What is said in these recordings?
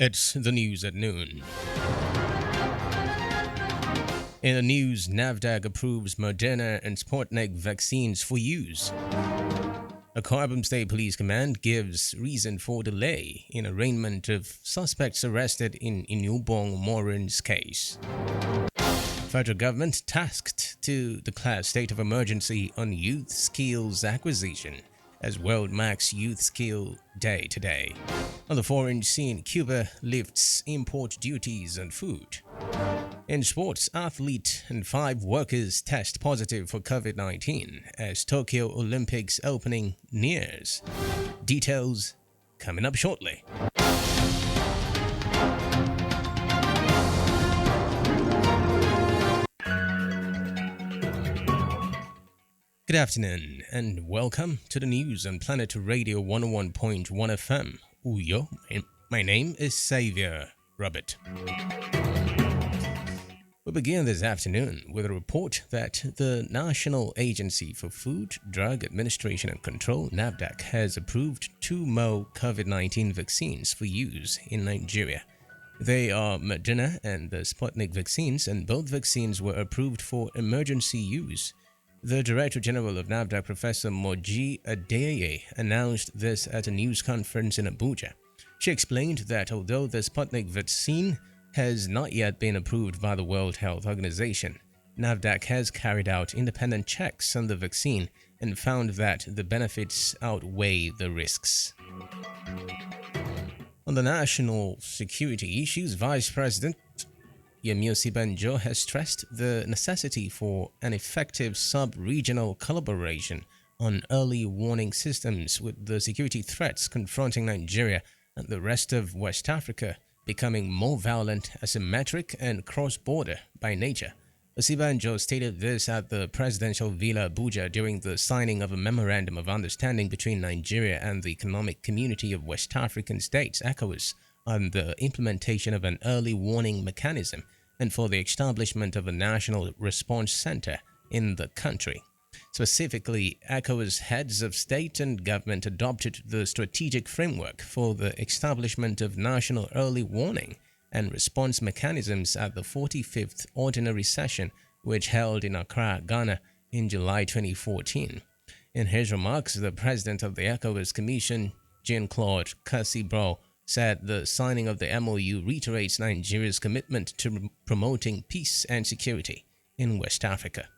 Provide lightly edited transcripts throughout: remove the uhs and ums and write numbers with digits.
It's the news at noon. In the news, NAFDAC approves Moderna and Sputnik vaccines for use. Akwa Ibom State Police Command gives reason for delay in arraignment of suspects arrested in Iniubong Umoren's case. Federal government tasked to declare state of emergency on youth skills acquisition as World Max Youth Skill Day today. On the foreign scene, Cuba lifts import duties on food. In sports, athlete and 5 workers test positive for COVID-19 as Tokyo Olympics opening nears. Details coming up shortly. Good afternoon and welcome to the news on Planet Radio 101.1 FM. Uyo, my name is Xavier Robert. We begin this afternoon with a report that the National Agency for Food, Drug Administration and Control, NAFDAC, has approved 2 more COVID-19 vaccines for use in Nigeria. They are Moderna and the Sputnik vaccines, and both vaccines were approved for emergency use. The Director General of NAFDAC, Professor Moji Adeyeye, announced this at a news conference in Abuja. She explained that although the Sputnik vaccine has not yet been approved by the World Health Organization, NAFDAC has carried out independent checks on the vaccine and found that the benefits outweigh the risks. On the national security issues, Vice President Iniubong has stressed the necessity for an effective sub-regional collaboration on early warning systems, with the security threats confronting Nigeria and the rest of West Africa becoming more violent, asymmetric, and cross-border by nature. Iniubong stated this at the Presidential Villa Abuja during the signing of a Memorandum of Understanding between Nigeria and the Economic Community of West African States, ECOWAS, on the implementation of an early warning mechanism and for the establishment of a national response center in the country. Specifically, ECOWAS heads of state and government adopted the strategic framework for the establishment of national early warning and response mechanisms at the 45th Ordinary Session, which held in Accra, Ghana in July 2014. In his remarks, the president of the ECOWAS Commission, Jean-Claude Cassibro, said the signing of the MOU reiterates Nigeria's commitment to promoting peace and security in West Africa.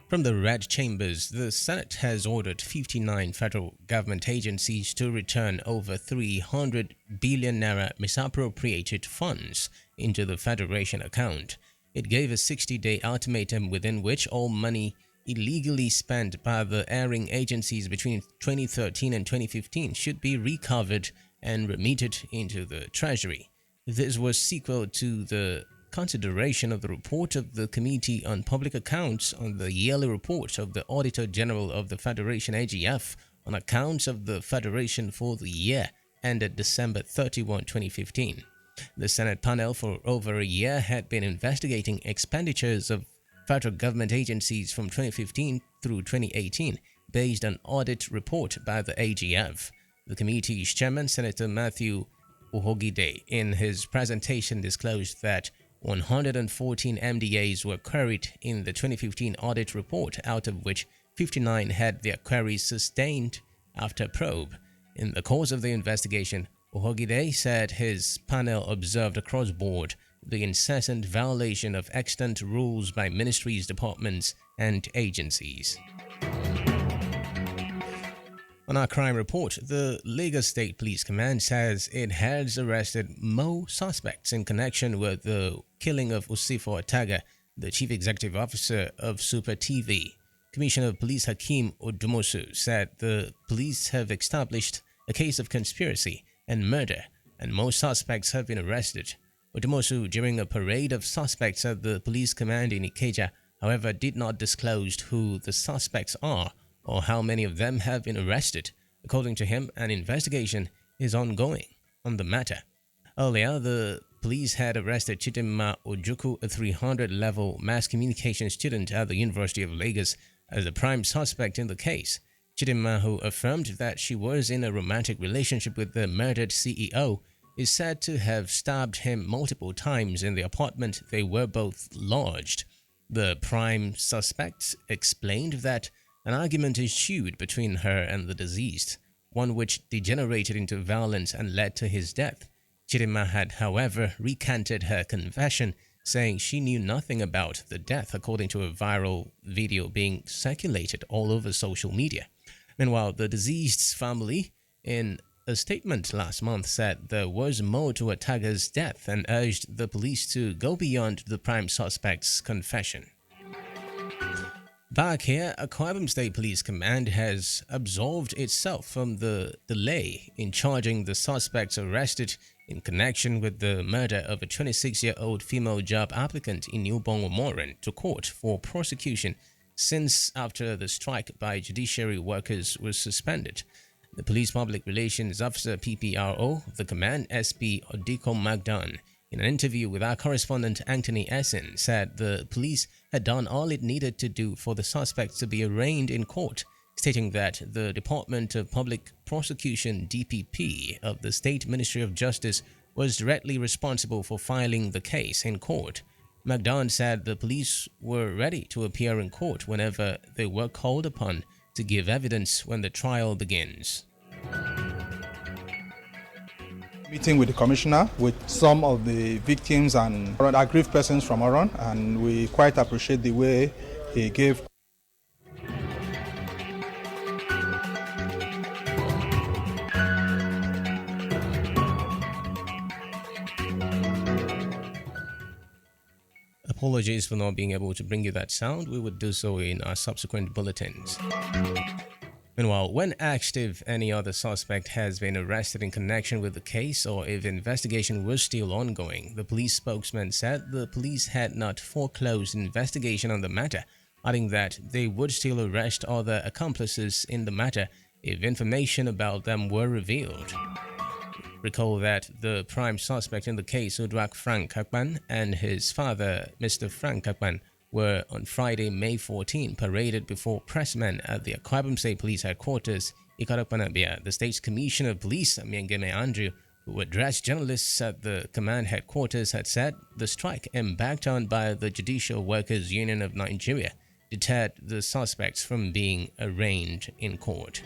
From the Red Chambers, the Senate has ordered 59 federal government agencies to return over 300 billion naira misappropriated funds into the Federation account. It gave a 60-day ultimatum within which all money illegally spent by the erring agencies between 2013 and 2015 should be recovered and remitted into the Treasury. This was sequel to the consideration of the report of the Committee on Public Accounts on the yearly report of the Auditor General of the Federation AGF on accounts of the Federation for the year ended December 31, 2015. The Senate panel for over a year had been investigating expenditures of federal government agencies from 2015 through 2018 based on audit report by the AGF. The committee's chairman, Senator Matthew Uhogide, in his presentation disclosed that 114 MDAs were queried in the 2015 audit report, out of which 59 had their queries sustained after probe. In the course of the investigation, Uhogide said his panel observed across board the incessant violation of extant rules by ministries, departments, and agencies. On our crime report, the Lagos State Police Command says it has arrested more suspects in connection with the killing of Usifo Ataga, the Chief Executive Officer of Super TV. Commissioner of Police Hakeem Odumosu said the police have established a case of conspiracy and murder, and more suspects have been arrested. Odumosu, during a parade of suspects at the police command in Ikeja, however, did not disclose who the suspects are or how many of them have been arrested. According to him, an investigation is ongoing on the matter. Earlier, the police had arrested Chidinma Ojukwu, a 300-level mass communication student at the University of Lagos, as the prime suspect in the case. Chidinma, who affirmed that she was in a romantic relationship with the murdered CEO, is said to have stabbed him multiple times in the apartment they were both lodged. The prime suspect explained that an argument ensued between her and the deceased, one which degenerated into violence and led to his death. Chidinma had, however, recanted her confession, saying she knew nothing about the death, according to a viral video being circulated all over social media. Meanwhile, the deceased's family, in a statement last month, said there was more to Attaga's death and urged the police to go beyond the prime suspect's confession. Back here, Akwa State Police Command has absolved itself from the delay in charging the suspects arrested in connection with the murder of a 26-year-old female job applicant Iniubong Umoren to court for prosecution since after the strike by judiciary workers was suspended. The Police Public Relations Officer PPRO of the command, SP Odiko Magdan, in an interview with our correspondent Anthony Essen, said the police had done all it needed to do for the suspects to be arraigned in court, stating that the Department of Public Prosecution DPP of the State Ministry of Justice was directly responsible for filing the case in court. Magdan said the police were ready to appear in court whenever they were called upon to give evidence when the trial begins. Meeting with the commissioner, with some of the victims and aggrieved persons from Oron, and we quite appreciate the way he gave. Apologies for not being able to bring you that sound. We would do so in our subsequent bulletins. Meanwhile, when asked if any other suspect has been arrested in connection with the case or if investigation was still ongoing, the police spokesman said the police had not foreclosed investigation on the matter, adding that they would still arrest other accomplices in the matter if information about them were revealed. Recall that the prime suspect in the case, Uduak Frank Akpan, and his father, Mr. Frank Akpan, were on Friday, May 14, paraded before pressmen at the Akwa State Police Headquarters. Ikarapanabia, the state's Commissioner of Police, Miengeme Andrew, who addressed journalists at the command headquarters, had said the strike embarked on by the Judicial Workers Union of Nigeria deterred the suspects from being arraigned in court.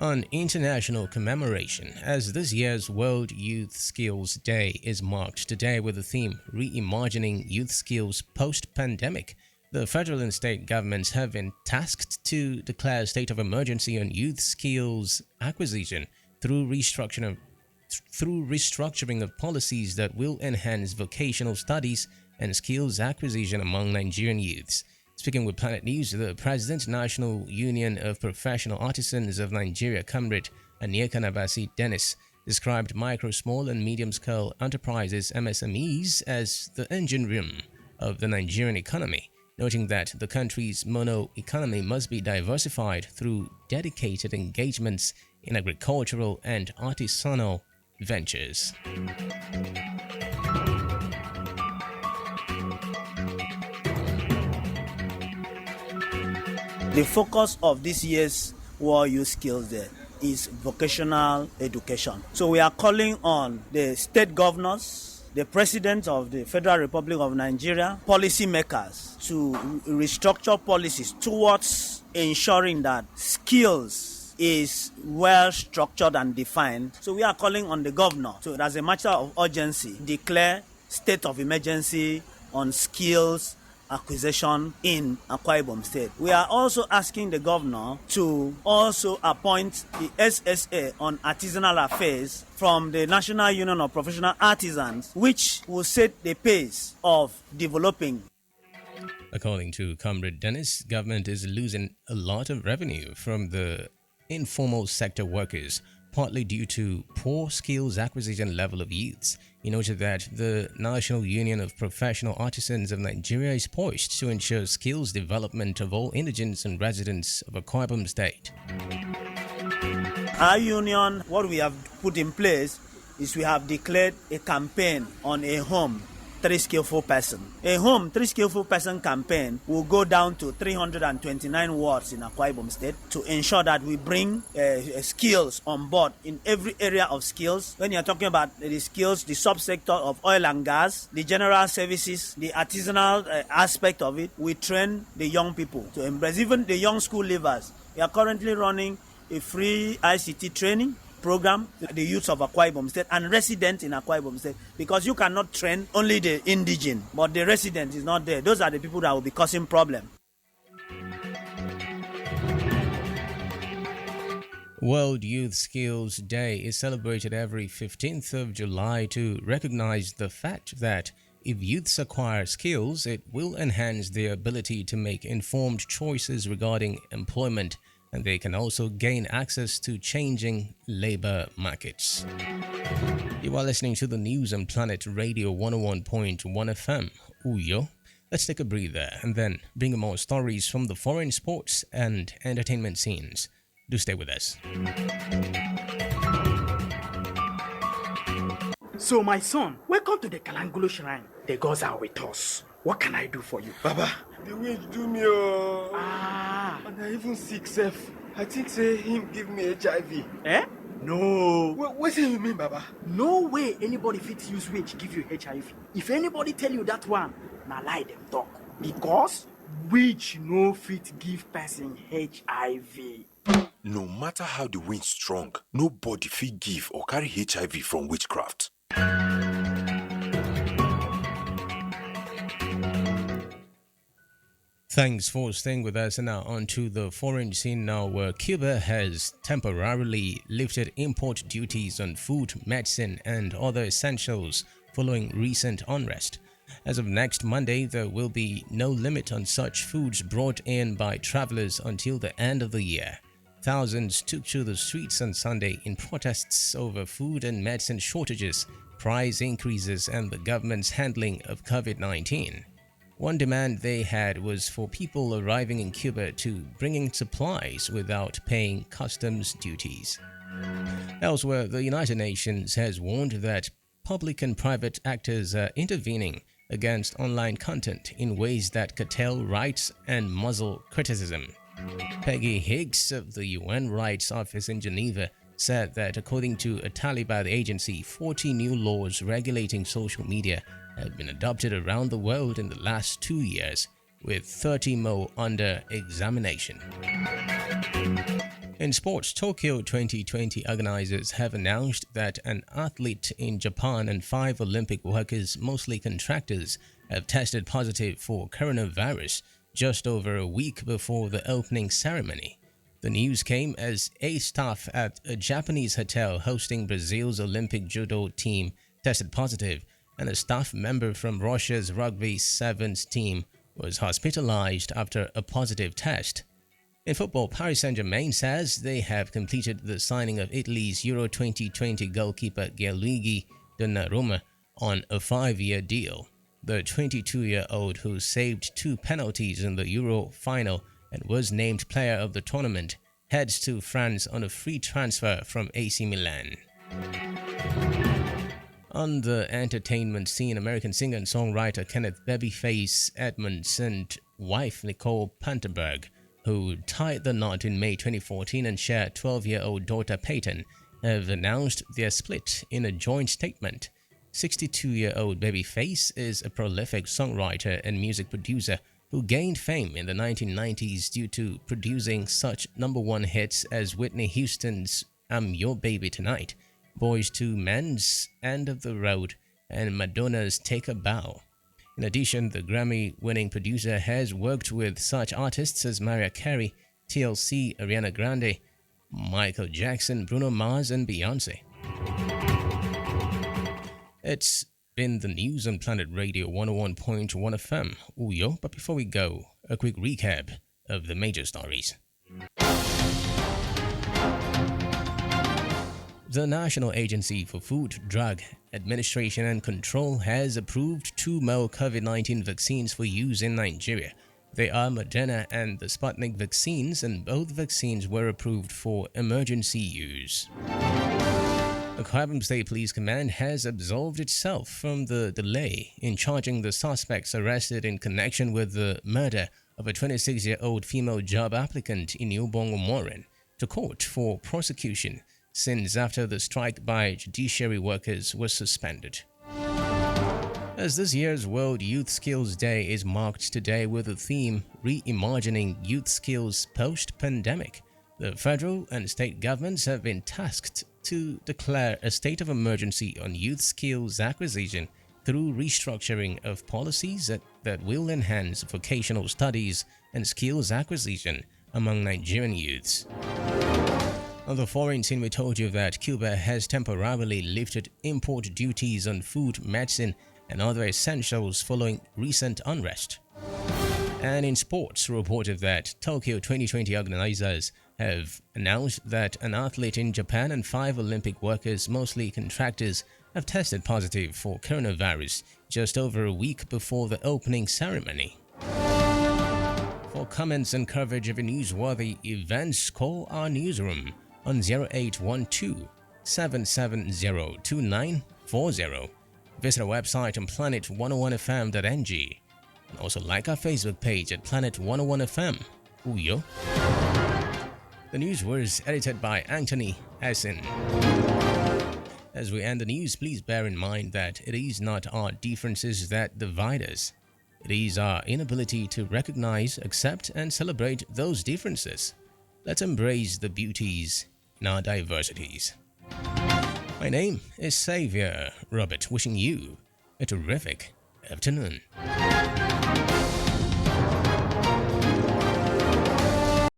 On international commemoration, as this year's World Youth Skills Day is marked today with the theme Reimagining Youth Skills Post-Pandemic, the federal and state governments have been tasked to declare a state of emergency on youth skills acquisition through restructuring of policies that will enhance vocational studies and skills acquisition among Nigerian youths. Speaking with Planet News, the President, National Union of Professional Artisans of Nigeria, Comrade Aniyekanabasi Dennis, described micro, small and medium-scale enterprises, MSMEs, as the engine room of the Nigerian economy, noting that the country's mono-economy must be diversified through dedicated engagements in agricultural and artisanal ventures. The focus of this year's World Youth Skills Day is vocational education. So we are calling on the state governors, the President of the Federal Republic of Nigeria, policymakers to restructure policies towards ensuring that skills is well structured and defined. So we are calling on the governor to, as a matter of urgency, declare state of emergency on skills acquisition in Akwa Ibom State. We are also asking the governor to also appoint the SSA on artisanal affairs from the National Union of Professional Artisans, which will set the pace of developing. According to Comrade Dennis, government is losing a lot of revenue from the informal sector workers, partly due to poor skills acquisition level of youths. He noted that the National Union of Professional Artisans of Nigeria is poised to ensure skills development of all indigents and residents of Akwa Ibom State. Our union, what we have put in place is we have declared a campaign on a home 3 skillful person. A home 3 skillful person campaign will go down to 329 wards in Akwa Ibom State to ensure that we bring skills on board in every area of skills. When you're talking about the skills, the subsector of oil and gas, the general services, the artisanal aspect of it, we train the young people to embrace, even the young school leavers. We are currently running a free ICT training program to the youths of Akwa Ibom State and residents in Akwa Ibom State, because you cannot train only the indigene, but the resident is not there. Those are the people that will be causing problems. World Youth Skills Day is celebrated every 15th of July to recognize the fact that if youths acquire skills, it will enhance their ability to make informed choices regarding employment, and they can also gain access to changing labor markets. You are listening to the News on Planet Radio 101.1 FM, Uyo. Let's take a breather and then bring you more stories from the foreign sports and entertainment scenes. Do stay with us. So, my son, welcome to the Kalangolo Shrine. The gods are with us. What can I do for you? Baba, the witch do me and I even sick self. I think say him give me HIV. Eh? No. What do you mean, Baba? No way anybody fit use witch give you HIV. If anybody tell you that one, na lie them talk. Because witch no fit give person HIV. No matter how the wind strong, nobody fit give or carry HIV from witchcraft. Thanks for staying with us. And now on to the foreign scene now, where Cuba has temporarily lifted import duties on food, medicine and other essentials following recent unrest. As of next Monday, there will be no limit on such foods brought in by travelers until the end of the year. Thousands took to the streets on Sunday in protests over food and medicine shortages, price increases and the government's handling of COVID-19. One demand they had was for people arriving in Cuba to bring in supplies without paying customs duties. Elsewhere, the United Nations has warned that public and private actors are intervening against online content in ways that curtail rights and muzzle criticism. Peggy Higgs of the UN Rights Office in Geneva said that according to a tally by the agency, 40 new laws regulating social media have been adopted around the world in the last 2 years, with 30 more under examination. In sports, Tokyo 2020 organizers have announced that an athlete in Japan and 5 Olympic workers, mostly contractors, have tested positive for coronavirus just over a week before the opening ceremony. The news came as a staff at a Japanese hotel hosting Brazil's Olympic judo team tested positive, and a staff member from Russia's rugby sevens team was hospitalized after a positive test. In football, Paris Saint-Germain says they have completed the signing of Italy's Euro 2020 goalkeeper Gianluigi Donnarumma on a 5-year deal. The 22-year-old, who saved 2 penalties in the Euro final and was named player of the tournament, heads to France on a free transfer from AC Milan. On the entertainment scene, American singer and songwriter Kenneth "Babyface" Edmonds and wife Nicole Panterberg, who tied the knot in May 2014 and shared 12-year-old daughter Peyton, have announced their split in a joint statement. 62-year-old Babyface is a prolific songwriter and music producer who gained fame in the 1990s due to producing such #1 hits as Whitney Houston's "I'm Your Baby Tonight," Boyz II Men's "End of the Road," and Madonna's "Take a Bow." In addition, the Grammy-winning producer has worked with such artists as Mariah Carey, TLC, Ariana Grande, Michael Jackson, Bruno Mars, and Beyoncé. It's been the news on Planet Radio 101.1 FM, Uyo, but before we go, a quick recap of the major stories. The National Agency for Food, Drug Administration and Control has approved 2 more COVID-19 vaccines for use in Nigeria. They are Moderna and the Sputnik vaccines, and both vaccines were approved for emergency use. The Ibom State Police Command has absolved itself from the delay in charging the suspects arrested in connection with the murder of a 26-year-old female job applicant Iniubong Umoren to court for prosecution since after the strike by judiciary workers was suspended. As this year's World Youth Skills Day is marked today with the theme Reimagining Youth Skills Post-Pandemic, the federal and state governments have been tasked to declare a state of emergency on youth skills acquisition through restructuring of policies that will enhance vocational studies and skills acquisition among Nigerian youths. On the foreign scene, we told you that Cuba has temporarily lifted import duties on food, medicine, and other essentials following recent unrest. And in sports, reported that Tokyo 2020 organizers have announced that an athlete in Japan and 5 Olympic workers, mostly contractors, have tested positive for coronavirus just over a week before the opening ceremony. For comments and coverage of newsworthy events, call our newsroom on 0812 770 2940. Visit our website on planet101fm.ng and also like our Facebook page at Planet101FM. Uyo. The news was edited by Anthony Essen. As we end the news, please bear in mind that it is not our differences that divide us. It is our inability to recognize, accept, and celebrate those differences. Let's embrace the beauties in our diversities. My name is Xavier Robert, wishing you a terrific afternoon.